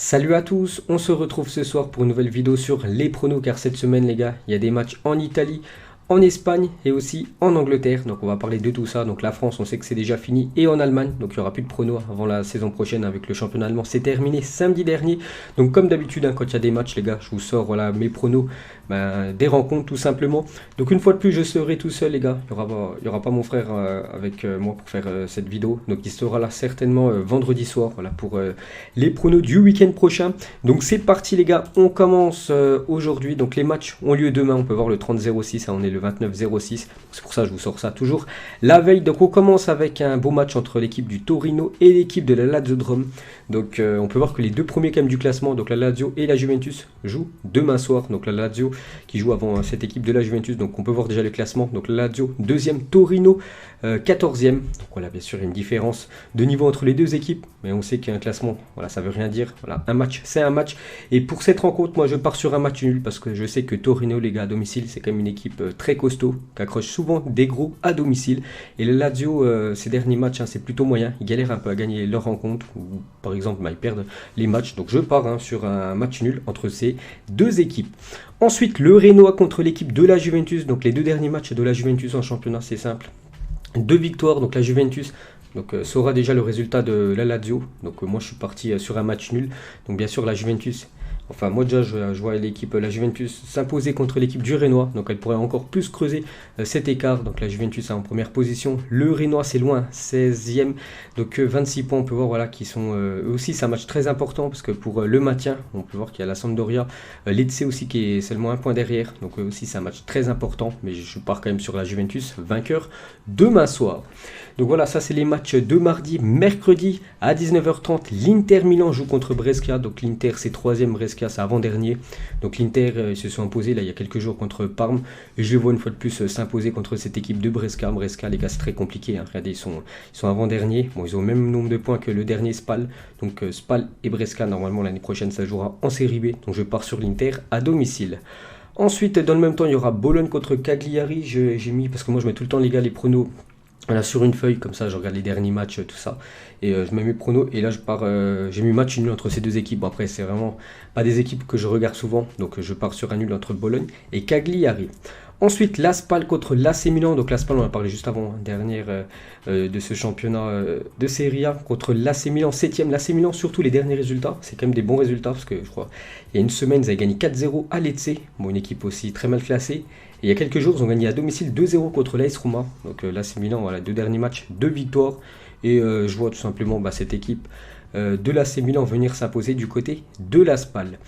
Salut à tous, on se retrouve ce soir pour une nouvelle vidéo sur les pronos car cette semaine les gars, il y a des matchs en Italie, en Espagne et aussi en Angleterre. Donc on va parler de tout ça. Donc la France, on sait que c'est déjà fini et en Allemagne. Donc il n'y aura plus de pronos avant la saison prochaine avec le championnat allemand. C'est terminé samedi dernier. Donc comme d'habitude, quand il y a des matchs les gars, je vous sors voilà, mes pronos des rencontres tout simplement. Donc une fois de plus, je serai tout seul les gars. Il y aura pas mon frère avec moi pour faire cette vidéo. Donc il sera là certainement vendredi soir voilà, pour les pronos du week-end prochain. Donc c'est parti les gars, on commence aujourd'hui. Donc les matchs ont lieu demain, on peut voir le 30-06, on est le 29-06. C'est pour ça que je vous sors ça toujours la veille. Donc on commence avec un beau match entre l'équipe du Torino et l'équipe de la Lazio de Rome. Donc on peut voir que les deux premiers quand même du classement, donc la Lazio et la Juventus, jouent demain soir. Donc la Lazio qui joue avant cette équipe de la Juventus. Donc on peut voir déjà le classement. Donc la Lazio 2e, Torino 14e. Donc voilà, bien sûr, il y a une différence de niveau entre les deux équipes. Mais on sait qu'un classement, voilà, ça veut rien dire. Voilà, un match, c'est un match. Et pour cette rencontre, moi je pars sur un match nul parce que je sais que Torino, les gars, à domicile, c'est quand même une équipe très costaud, qui accroche souvent des gros à domicile. Et le Lazio, ces derniers matchs, c'est plutôt moyen. Ils galèrent un peu à gagner leur rencontre. Ou par exemple, ils perdent les matchs. Donc je pars sur un match nul entre ces deux équipes. Ensuite, le Renoir contre l'équipe de la Juventus. Donc les deux derniers matchs de la Juventus en championnat, c'est simple. 2 victoires, donc la Juventus saura déjà le résultat de la Lazio. Donc moi je suis parti sur un match nul. Donc bien sûr la Juventus, enfin moi déjà je vois l'équipe, la Juventus s'imposer contre l'équipe du Renoir. Donc elle pourrait encore plus creuser cet écart. Donc la Juventus est en première position. Le Renoir c'est loin, 16e. Donc 26 points, on peut voir voilà, qui sont eux aussi, c'est un match très important parce que pour le maintien, on peut voir qu'il y a la Sampdoria, l'Lecce aussi qui est seulement un point derrière. Donc aussi c'est un match très important. Mais je pars quand même sur la Juventus, vainqueur demain soir. Donc voilà, ça c'est les matchs de mardi. Mercredi à 19h30, l'Inter Milan joue contre Brescia. Donc l'Inter c'est 3e, Brescia c'est avant-dernier. Donc l'Inter ils se sont imposés là il y a quelques jours contre Parme. Et je les vois une fois de plus s'imposer contre cette équipe de Brescia. Brescia les gars c'est très compliqué. Hein. Regardez, ils sont avant-dernier. Bon, ils ont le même nombre de points que le dernier Spal. Donc Spal et Brescia normalement l'année prochaine ça jouera en série B. Donc je pars sur l'Inter à domicile. Ensuite, dans le même temps, il y aura Bologne contre Cagliari. J'ai mis, parce que moi je mets tout le temps les gars les pronos voilà, sur une feuille, comme ça je regarde les derniers matchs, tout ça. Et je mets mes pronos. Et là je pars, j'ai mis match nul entre ces deux équipes. Bon, après c'est vraiment pas des équipes que je regarde souvent. Donc je pars sur un nul entre Bologne et Cagliari. Ensuite, l'Aspal contre l'AC Milan. Donc l'Aspal, on en a parlé juste avant, dernière de ce championnat de Serie A contre l'AC Milan, 7e. L'AC Milan, surtout les derniers résultats, c'est quand même des bons résultats parce que je crois il y a une semaine, ils avaient gagné 4-0 à Lecce. Bon, une équipe aussi très mal classée. Et il y a quelques jours, ils ont gagné à domicile 2-0 contre l'AS Roma. Donc l'AC Milan, voilà, deux derniers matchs, 2 victoires. Et je vois tout simplement cette équipe de l'AC Milan venir s'imposer du côté de l'Aspal.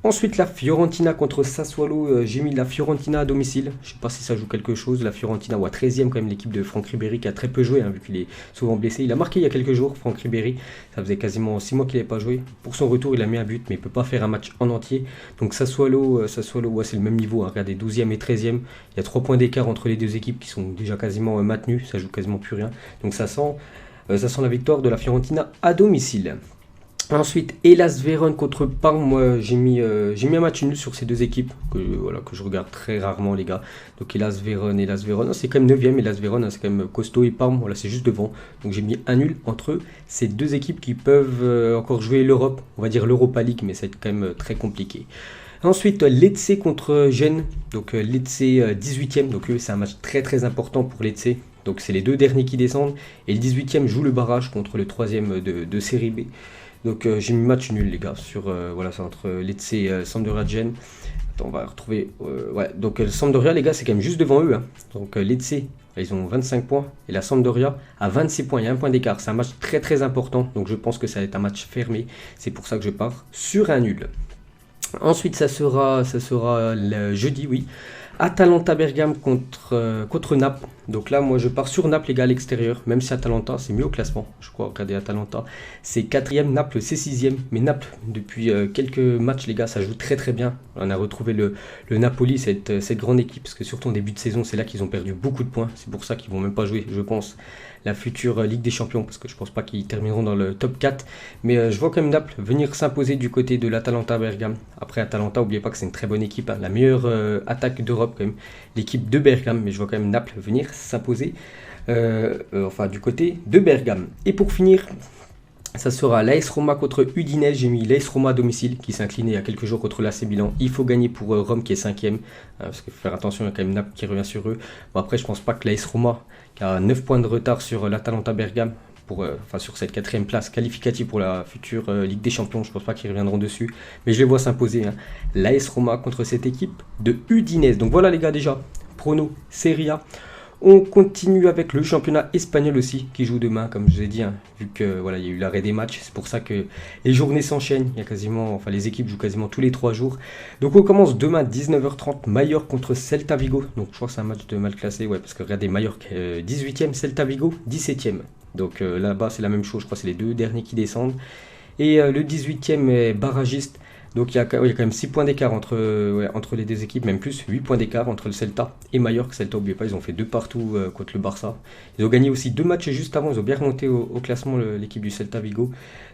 Ensuite, la Fiorentina contre Sassuolo. J'ai mis la Fiorentina à domicile. Je ne sais pas si ça joue quelque chose. La Fiorentina, ou à 13e quand même, l'équipe de Franck Ribéry qui a très peu joué, vu qu'il est souvent blessé. Il a marqué il y a quelques jours, Franck Ribéry. Ça faisait quasiment 6 mois qu'il n'avait pas joué. Pour son retour, il a mis un but, mais il ne peut pas faire un match en entier. Donc Sassuolo ouais, c'est le même niveau. Regardez, 12e et 13e. Il y a 3 points d'écart entre les deux équipes qui sont déjà quasiment maintenues. Ça joue quasiment plus rien. Donc ça sent la victoire de la Fiorentina à domicile. Ensuite, Hellas Vérone contre Parme. Moi, j'ai mis un match nul sur ces deux équipes que je regarde très rarement, les gars. Donc, Hellas Vérone, c'est quand même 9e. Hellas Vérone, c'est quand même costaud. Et Parme, voilà, c'est juste devant. Donc, j'ai mis un nul entre ces deux équipes qui peuvent encore jouer l'Europe. On va dire l'Europa League, mais ça va être quand même très compliqué. Ensuite, Lecce contre Gênes. Donc, Lecce 18e. Donc, c'est un match très très important pour Lecce. Donc, c'est les deux derniers qui descendent. Et le 18e joue le barrage contre le 3e de série B. Donc j'ai mis match nul les gars sur voilà, c'est entre Lecce et Sampdoria de Gênes. Attends, on va retrouver ouais, donc Sampdoria les gars c'est quand même juste devant eux hein. Donc Lecce ils ont 25 points et la Sampdoria a 26 points, il y a un point d'écart. C'est un match très très important. Donc je pense que ça va être un match fermé. C'est pour ça que je pars sur un nul. Ensuite ça sera le jeudi, oui. Atalanta Bergame contre Naples. Donc là, moi, je pars sur Naples, les gars, à l'extérieur. Même si Atalanta, c'est mieux au classement. Je crois, regardez, Atalanta, c'est 4e, Naples, c'est 6e. Mais Naples, depuis quelques matchs, les gars, ça joue très très bien. On a retrouvé le Napoli, cette grande équipe. Parce que surtout en début de saison, c'est là qu'ils ont perdu beaucoup de points. C'est pour ça qu'ils vont même pas jouer, je pense, la future Ligue des Champions. Parce que je pense pas qu'ils termineront dans le top 4. Mais je vois quand même Naples venir s'imposer du côté de l'Atalanta Bergame. Après, Atalanta, n'oubliez pas que c'est une très bonne équipe. Hein, la meilleure attaque d'Europe, quand même. L'équipe de Bergame. Mais je vois quand même Naples venir s'imposer enfin du côté de Bergame. Et pour finir, Ça sera l'AS Roma contre Udinese. J'ai mis l'AS Roma à domicile qui s'est incliné il y a quelques jours contre l'AC Milan. Il faut gagner pour Rome qui est 5ème. Parce qu'il faut faire attention, il y a quand même Naples qui revient sur eux. Bon, après, je pense pas que l'AS Roma, qui a 9 points de retard sur l'Atalanta Bergame, sur cette 4ème place qualificative pour la future Ligue des Champions, je pense pas qu'ils reviendront dessus. Mais je les vois s'imposer. L'AS Roma contre cette équipe de Udinese. Donc voilà les gars déjà. Prono, Serie A. On continue avec le championnat espagnol aussi, qui joue demain, comme je vous ai dit, vu que voilà, il y a eu l'arrêt des matchs. C'est pour ça que les journées s'enchaînent. Il y a quasiment, enfin, les équipes jouent quasiment tous les 3 jours. Donc on commence demain à 19h30, Mallorca contre Celta Vigo. Donc je crois que c'est un match de mal classé, ouais, parce que regardez, Mallorca 18e, Celta Vigo 17e. Donc là-bas c'est la même chose, je crois que c'est les deux derniers qui descendent. Et le 18e est barragiste. Donc il y a quand même 6 points d'écart entre les deux équipes, même plus, 8 points d'écart entre le Celta et Mallorca. Celta, n'oubliez pas, ils ont fait 2 partout contre le Barça. Ils ont gagné aussi 2 matchs juste avant, ils ont bien remonté au classement l'équipe du Celta Vigo.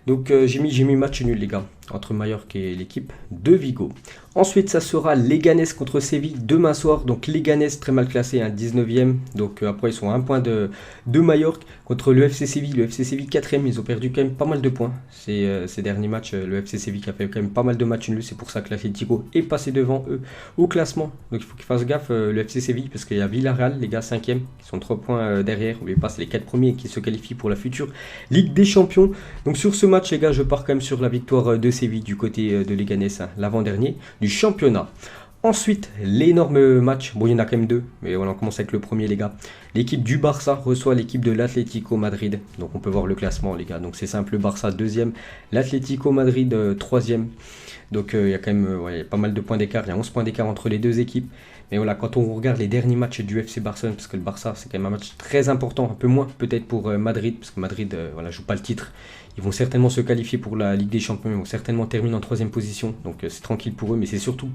Donc j'ai mis match nul les gars, entre Mallorca et l'équipe de Vigo. Ensuite ça sera Leganés contre Séville demain soir. Donc Leganés très mal classé, 19e. Donc après ils sont à 1 point de Mallorca contre le FC Séville. Le FC Séville 4e, ils ont perdu quand même pas mal de points ces derniers matchs. Le FC Séville qui a fait quand même pas mal de matchs nuls. C'est pour ça que l'Atlético est passé devant eux au classement. Donc il faut qu'ils fassent gaffe le FC Séville, parce qu'il y a Villarreal, les gars 5e, qui sont 3 points derrière. N'oubliez pas, c'est les 4 premiers qui se qualifient pour la future Ligue des Champions. Donc sur ce match les gars, je pars quand même sur la victoire de Séville du côté de Leganés, l'avant-dernier du championnat. Ensuite, l'énorme match, bon il y en a quand même 2, mais voilà, on commence avec le premier les gars. L'équipe du Barça reçoit l'équipe de l'Atlético Madrid, donc on peut voir le classement les gars. Donc c'est simple, le Barça 2e, l'Atlético Madrid 3e. Donc il y a quand même il y a pas mal de points d'écart, il y a 11 points d'écart entre les deux équipes. Mais voilà, quand on regarde les derniers matchs du FC Barcelone, parce que le Barça c'est quand même un match très important, un peu moins peut-être pour Madrid, parce que Madrid joue pas le titre. Ils vont certainement se qualifier pour la Ligue des Champions, ils vont certainement terminer en 3ème position, donc c'est tranquille pour eux, mais c'est surtout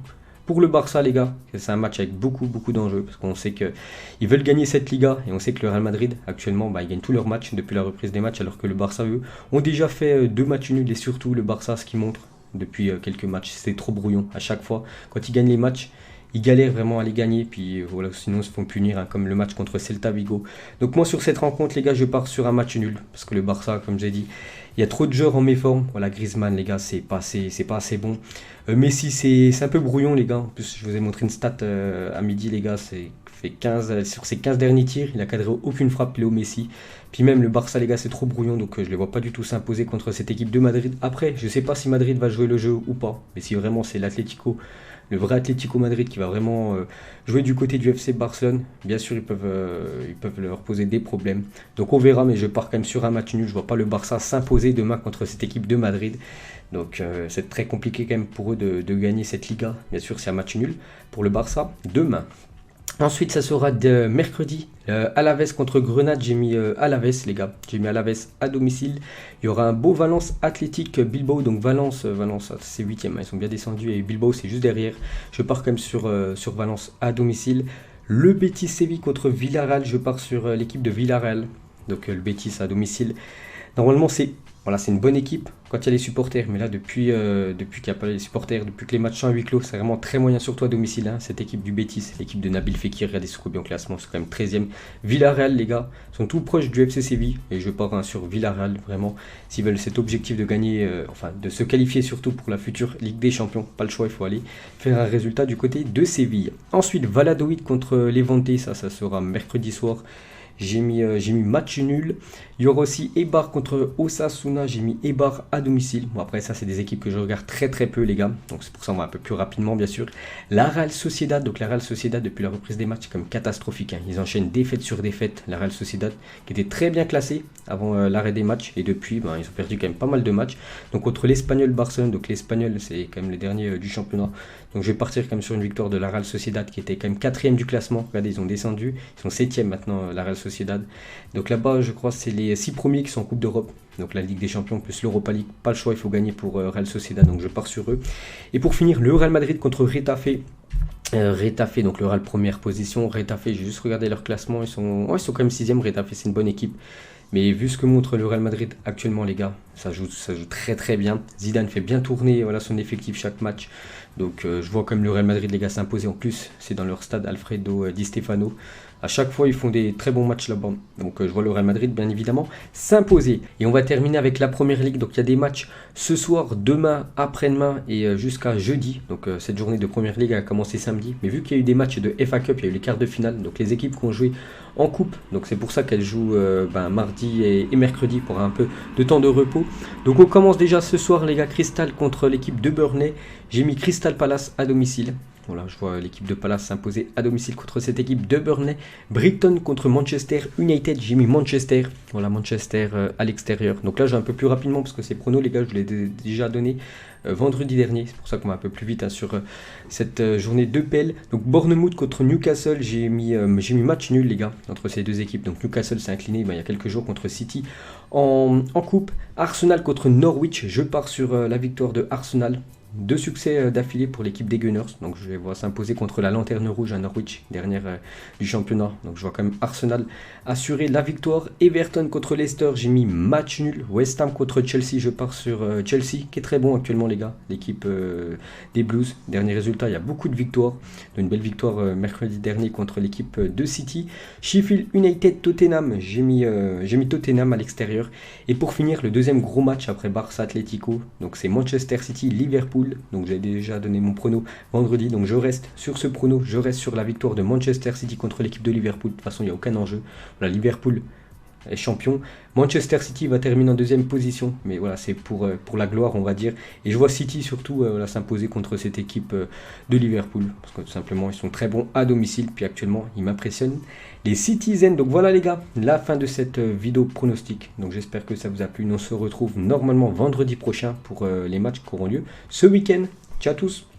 pour le Barça les gars, c'est un match avec beaucoup d'enjeux, parce qu'on sait qu'ils veulent gagner cette Liga, et on sait que le Real Madrid actuellement ils gagnent tous leurs matchs depuis la reprise des matchs, alors que le Barça eux ont déjà fait 2 matchs nuls, et surtout le Barça ce qui montre depuis quelques matchs, c'est trop brouillon à chaque fois, quand ils gagnent les matchs, ils galèrent vraiment à les gagner, puis voilà, sinon ils se font punir, comme le match contre Celta Vigo. Donc moi sur cette rencontre les gars, je pars sur un match nul, parce que le Barça, comme j'ai dit, il y a trop de joueurs en méforme. Voilà, Griezmann les gars, c'est pas assez bon. Messi c'est un peu brouillon les gars. En plus je vous ai montré une stat à midi les gars, c'est fait 15 sur ses 15 derniers tirs, il a cadré aucune frappe Léo Messi. Puis même le Barça les gars, c'est trop brouillon, donc je les vois pas du tout s'imposer contre cette équipe de Madrid. Après, je sais pas si Madrid va jouer le jeu ou pas, mais si vraiment c'est l'Atlético, le vrai Atlético Madrid qui va vraiment jouer du côté du FC Barcelone, bien sûr ils peuvent leur poser des problèmes. Donc on verra, mais je pars quand même sur un match nul. Je vois pas le Barça s'imposer demain contre cette équipe de Madrid. Donc c'est très compliqué quand même pour eux de gagner cette Liga. Bien sûr c'est un match nul pour le Barça demain. Ensuite, ça sera de mercredi, Alaves contre Grenade. J'ai mis Alaves, les gars. J'ai mis Alaves à domicile. Il y aura un beau Valence Athletic Bilbao. Donc Valence c'est 8e. Ils sont bien descendus et Bilbao, c'est juste derrière. Je pars quand même sur Valence à domicile. Le Betis Séville contre Villarreal. Je pars sur l'équipe de Villarreal. Donc le Betis à domicile. Normalement, c'est une bonne équipe quand il y a les supporters, mais là depuis qu'il n'y a pas les supporters, depuis que les matchs sont à huis clos, c'est vraiment très moyen, surtout à domicile, cette équipe du Betis, l'équipe de Nabil Fekir. Regardez ce bien classement, c'est quand même 13e. Villarreal les gars, sont tout proches du FC Séville, et je pars sur Villarreal, vraiment, s'ils veulent cet objectif de gagner, de se qualifier surtout pour la future Ligue des Champions, pas le choix, il faut aller faire un résultat du côté de Séville. Ensuite, Valladolid contre Levante, ça sera mercredi soir. J'ai mis match nul. Il y aura aussi Eibar contre Osasuna. J'ai mis Eibar à domicile. Bon, après, ça, c'est des équipes que je regarde très peu, les gars. Donc, c'est pour ça qu'on va un peu plus rapidement, bien sûr. La Real Sociedad. Donc, la Real Sociedad, depuis la reprise des matchs, c'est comme catastrophique. Ils enchaînent défaite sur défaite. La Real Sociedad, qui était très bien classée avant l'arrêt des matchs. Et depuis, ils ont perdu quand même pas mal de matchs. Donc, contre l'Espagnol Barcelone. Donc, l'Espagnol, c'est quand même les derniers du championnat. Donc, je vais partir quand même sur une victoire de la Real Sociedad, qui était quand même 4e du classement. Regardez, ils ont descendu. Ils sont 7e maintenant, la Real Sociedad. Donc là-bas, je crois, c'est les 6 premiers qui sont en Coupe d'Europe. Donc la Ligue des Champions plus l'Europa League. Pas le choix, il faut gagner pour Real Sociedad. Donc je pars sur eux. Et pour finir, le Real Madrid contre Retafe. Retafe, donc le Real première position. Retafe, j'ai juste regardé leur classement. Ils sont quand même 6e. Retafe, c'est une bonne équipe. Mais vu ce que montre le Real Madrid actuellement, les gars, ça joue très bien. Zidane fait bien tourner son effectif chaque match. Donc je vois quand même le Real Madrid, les gars, s'imposer. En plus, c'est dans leur stade Alfredo Di Stefano. À chaque fois, ils font des très bons matchs là-bas. Donc je vois le Real Madrid, bien évidemment, s'imposer. Et on va terminer avec la Première Ligue. Donc il y a des matchs ce soir, demain, après-demain et jusqu'à jeudi. Donc cette journée de Première Ligue a commencé samedi. Mais vu qu'il y a eu des matchs de FA Cup, il y a eu les quarts de finale. Donc les équipes qui ont joué en coupe. Donc c'est pour ça qu'elles jouent mardi et mercredi pour un peu de temps de repos. Donc on commence déjà ce soir, les gars. Crystal contre l'équipe de Burnley. J'ai mis Crystal Palace à domicile. Voilà, je vois l'équipe de Palace s'imposer à domicile contre cette équipe de Burnley. Brighton contre Manchester United. J'ai mis Manchester. Voilà, Manchester à l'extérieur. Donc là, j'ai un peu plus rapidement parce que ces pronos, les gars, je vous l'ai déjà donné vendredi dernier. C'est pour ça qu'on va un peu plus vite sur cette journée de PL. Donc Bournemouth contre Newcastle. J'ai mis match nul, les gars, entre ces deux équipes. Donc Newcastle s'est incliné il y a quelques jours contre City en coupe. Arsenal contre Norwich. Je pars sur la victoire de Arsenal. 2 succès d'affilée pour l'équipe des Gunners. Donc je vais voir s'imposer contre la Lanterne Rouge à Norwich, dernière du championnat. Donc je vois quand même Arsenal assurer la victoire. Everton contre Leicester, j'ai mis match nul. West Ham contre Chelsea, je pars sur Chelsea, qui est très bon actuellement, les gars. L'équipe des Blues. Dernier résultat, il y a beaucoup de victoires. Une belle victoire mercredi dernier contre l'équipe de City. Sheffield United Tottenham, j'ai mis Tottenham à l'extérieur. Et pour finir, le deuxième gros match après Barça Atlético, donc c'est Manchester City Liverpool. Donc j'ai déjà donné mon prono vendredi, donc je reste sur ce prono, je reste sur la victoire de Manchester City contre l'équipe de Liverpool. De toute façon, il n'y a aucun enjeu. Voilà, Liverpool est champion. Manchester City va terminer en deuxième position, mais voilà, c'est pour la gloire, on va dire. Et je vois City surtout s'imposer contre cette équipe de Liverpool, parce que tout simplement, ils sont très bons à domicile, puis actuellement, ils m'impressionnent. Les Citizens, donc voilà les gars, la fin de cette vidéo pronostic. Donc j'espère que ça vous a plu. On se retrouve normalement vendredi prochain pour les matchs qui auront lieu ce week-end. Ciao à tous!